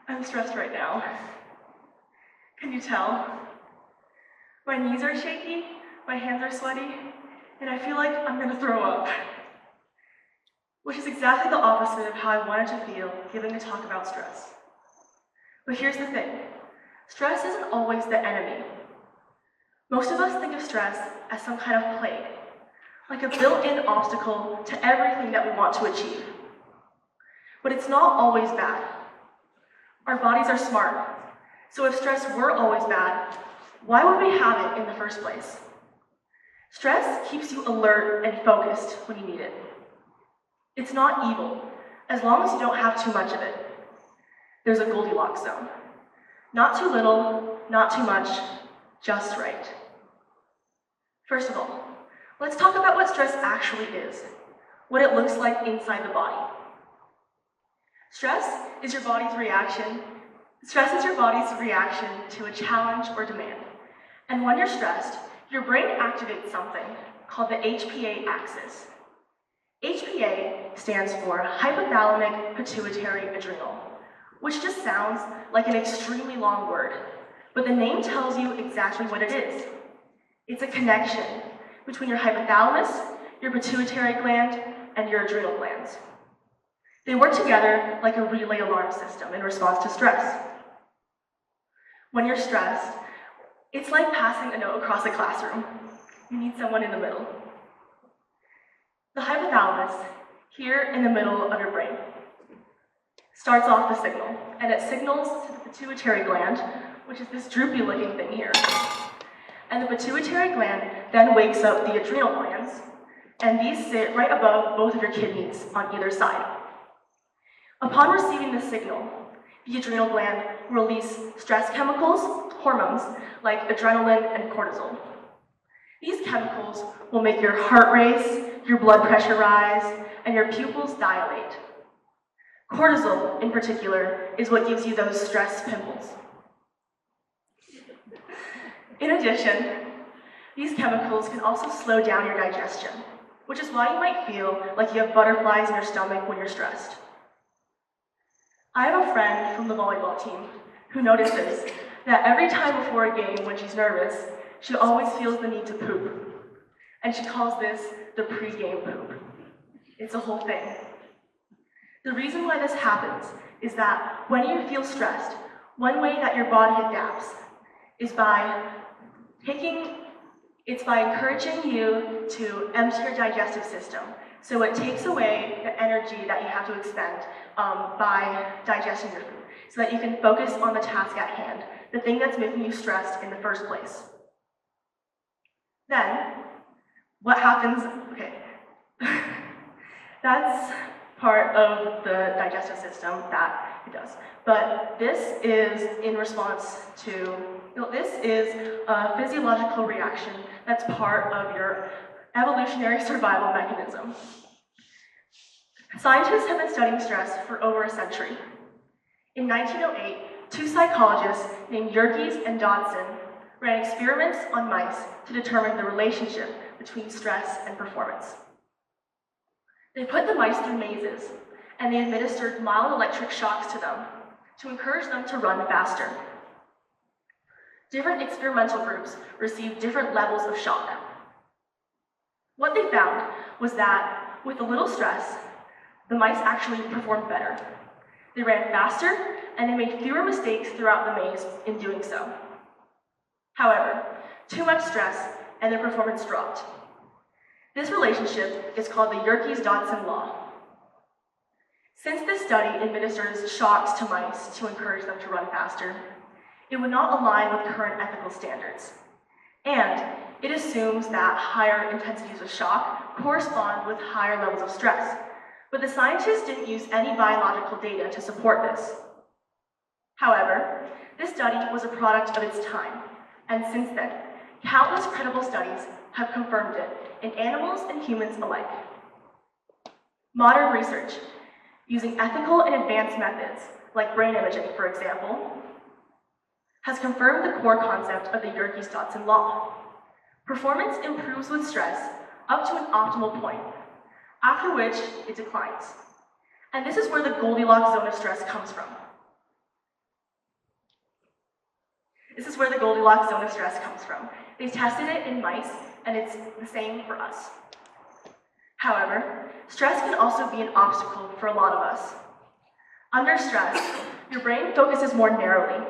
I'm stressed right now. Can you tell? My knees are shaky, my hands are sweaty, and I feel like I'm gonna throw up. Which is exactly the opposite of how I wanted to feel giving a talk about stress. But here's the thing, stress isn't always the enemy. Most of us think of stress as some kind of plague, like a built-in obstacle to everything that we want to achieve. But it's not always bad. Our bodies are smart, so if stress were always bad, why would we have it in the first place? Stress keeps you alert and focused when you need it. It's not evil, as long as you don't have too much of it. There's a Goldilocks zone. Not too little, not too much, just right. First of all, let's talk about what stress actually is, what it looks like inside the body. Stress is your body's reaction to a challenge or demand. And when you're stressed, your brain activates something called the HPA axis. HPA stands for hypothalamic pituitary adrenal, which just sounds like an extremely long word, but the name tells you exactly what it is. It's a connection between your hypothalamus, your pituitary gland, and your adrenal glands. They work together like a relay alarm system in response to stress. When you're stressed, it's like passing a note across a classroom. You need someone in the middle. The hypothalamus, here in the middle of your brain, starts off the signal, and it signals to the pituitary gland, which is this droopy-looking thing here. And the pituitary gland then wakes up the adrenal glands, and these sit right above both of your kidneys on either side. Upon receiving the signal, the adrenal gland will release stress chemicals, hormones, like adrenaline and cortisol. These chemicals will make your heart race, your blood pressure rise, and your pupils dilate. Cortisol, in particular, is what gives you those stress pimples. In addition, these chemicals can also slow down your digestion, which is why you might feel like you have butterflies in your stomach when you're stressed. I have a friend from the volleyball team who notices that every time before a game when she's nervous, she always feels the need to poop. And she calls this the pre-game poop. It's a whole thing. The reason why this happens is that when you feel stressed, one way that your body adapts is by encouraging you to empty your digestive system. So it takes away the energy that you have to expend by digesting your food, so that you can focus on the task at hand, the thing that's making you stressed in the first place. Then, what happens, okay, that's part of the digestive system that it does. But this is in response to, this is a physiological reaction that's part of your evolutionary survival mechanism. Scientists have been studying stress for over a century. In 1908, two psychologists named Yerkes and Dodson ran experiments on mice to determine the relationship between stress and performance. They put the mice through mazes, and they administered mild electric shocks to them to encourage them to run faster. Different experimental groups received different levels of shock. What they found was that with a little stress, the mice actually performed better. They ran faster, and they made fewer mistakes throughout the maze in doing so. However, too much stress, and their performance dropped. This relationship is called the Yerkes-Dodson law. Since this study administers shocks to mice to encourage them to run faster, it would not align with current ethical standards. And it assumes that higher intensities of shock correspond with higher levels of stress. But the scientists didn't use any biological data to support this. However, this study was a product of its time, and since then, countless credible studies have confirmed it in animals and humans alike. Modern research, using ethical and advanced methods, like brain imaging, for example, has confirmed the core concept of the Yerkes-Dodson law. Performance improves with stress up to an optimal point, after which it declines. And this is where the Goldilocks zone of stress comes from. This is where the Goldilocks zone of stress comes from. They tested it in mice, and it's the same for us. However, stress can also be an obstacle for a lot of us. Under stress, your brain focuses more narrowly,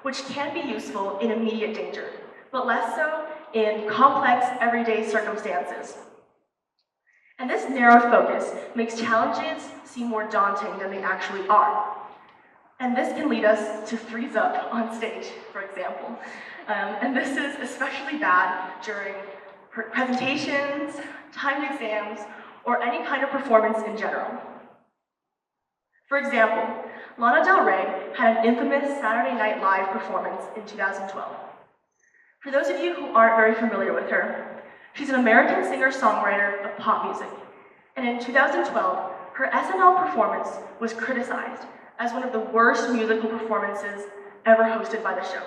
which can be useful in immediate danger, but less so in complex, everyday circumstances. And this narrow focus makes challenges seem more daunting than they actually are. And this can lead us to freeze up on stage, for example. And this is especially bad during presentations, timed exams, or any kind of performance in general. For example, Lana Del Rey had an infamous Saturday Night Live performance in 2012. For those of you who aren't very familiar with her, she's an American singer-songwriter of pop music. And in 2012, her SNL performance was criticized as one of the worst musical performances ever hosted by the show.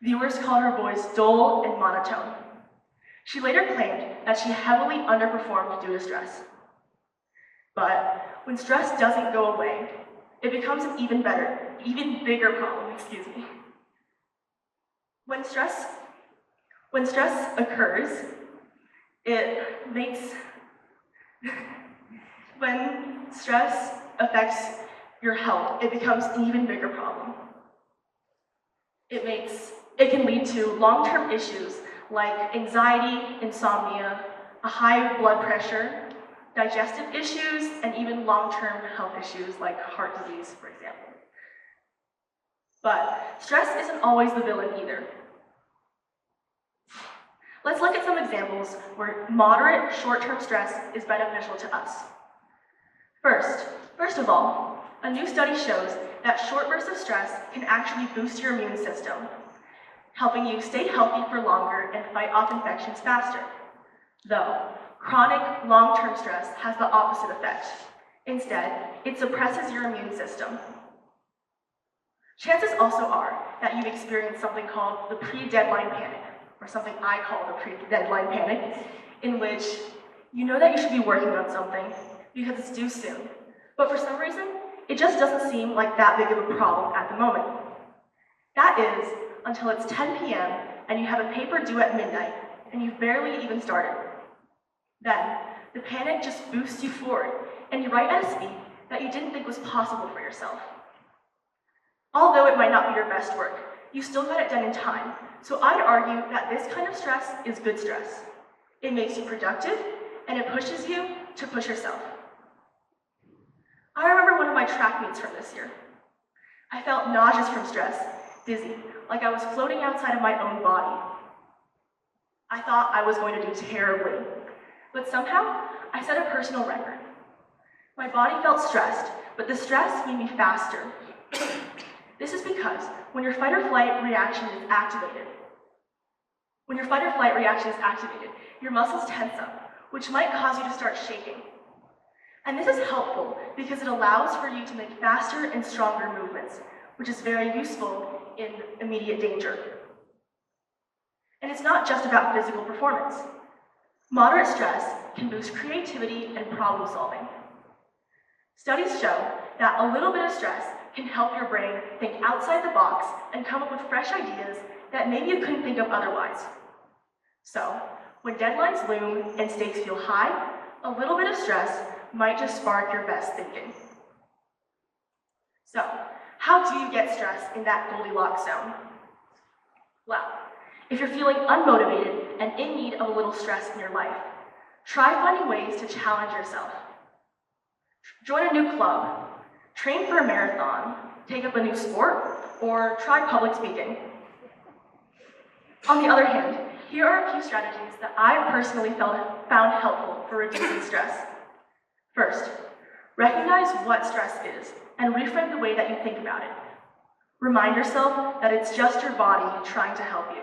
Viewers called her voice dull and monotone. She later claimed that she heavily underperformed due to stress. But when stress doesn't go away, it becomes an even bigger problem, When stress occurs, when stress affects your health, it becomes an even bigger problem. It can lead to long-term issues like anxiety, insomnia, a high blood pressure, digestive issues, and even long-term health issues like heart disease, for example. But stress isn't always the villain either. Let's look at some examples where moderate short-term stress is beneficial to us. First of all, a new study shows that short bursts of stress can actually boost your immune system, helping you stay healthy for longer and fight off infections faster. Though, chronic, long-term stress has the opposite effect. Instead, it suppresses your immune system. Chances also are that you've experienced something called the pre-deadline panic, or something I call the pre-deadline panic, in which you know that you should be working on something because it's due soon, but for some reason, it just doesn't seem like that big of a problem at the moment. That is, until it's 10 p.m. and you have a paper due at midnight, and you've barely even started. Then, the panic just boosts you forward, and you write at a speed that you didn't think was possible for yourself. Although it might not be your best work, you still got it done in time, so I'd argue that this kind of stress is good stress. It makes you productive, and it pushes you to push yourself. I remember one of my track meets from this year. I felt nauseous from stress, dizzy, like I was floating outside of my own body. I thought I was going to do terribly, but somehow I set a personal record. My body felt stressed, but the stress made me faster. This is because when your fight or flight reaction is activated, your muscles tense up, which might cause you to start shaking. And this is helpful because it allows for you to make faster and stronger movements, which is very useful in immediate danger. And it's not just about physical performance. Moderate stress can boost creativity and problem solving. Studies show that a little bit of stress can help your brain think outside the box and come up with fresh ideas that maybe you couldn't think of otherwise. So, when deadlines loom and stakes feel high, a little bit of stress might just spark your best thinking. So, how do you get stress in that Goldilocks zone? Well, if you're feeling unmotivated and in need of a little stress in your life, try finding ways to challenge yourself. Join a new club, train for a marathon, take up a new sport, or try public speaking. On the other hand, here are a few strategies that I personally found helpful for reducing stress. First, recognize what stress is and reframe the way that you think about it. Remind yourself that it's just your body trying to help you.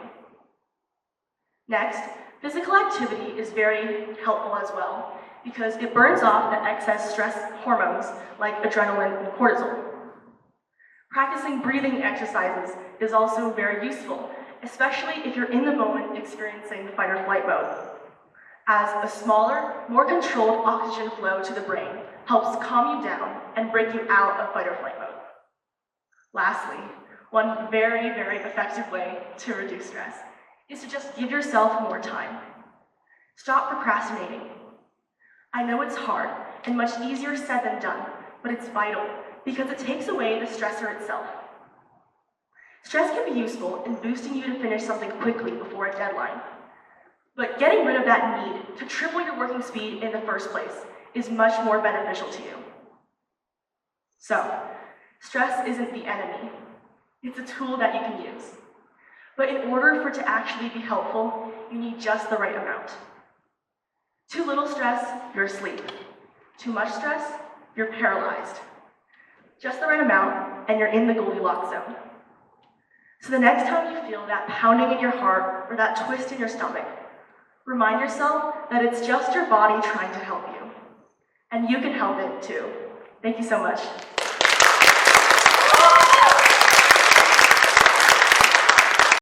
Next, physical activity is very helpful as well because it burns off the excess stress hormones like adrenaline and cortisol. Practicing breathing exercises is also very useful, especially if you're in the moment experiencing fight or flight mode, as a smaller, more controlled oxygen flow to the brain helps calm you down and break you out of fight or flight mode. Lastly, one very, very effective way to reduce stress is to just give yourself more time. Stop procrastinating. I know it's hard and much easier said than done, but it's vital because it takes away the stressor itself. Stress can be useful in boosting you to finish something quickly before a deadline, but getting rid of that need to triple your working speed in the first place is much more beneficial to you. So, stress isn't the enemy. It's a tool that you can use. But in order for it to actually be helpful, you need just the right amount. Too little stress, you're asleep. Too much stress, you're paralyzed. Just the right amount, and you're in the Goldilocks zone. So the next time you feel that pounding in your heart or that twist in your stomach, remind yourself that it's just your body trying to help you. And you can help it too. Thank you so much.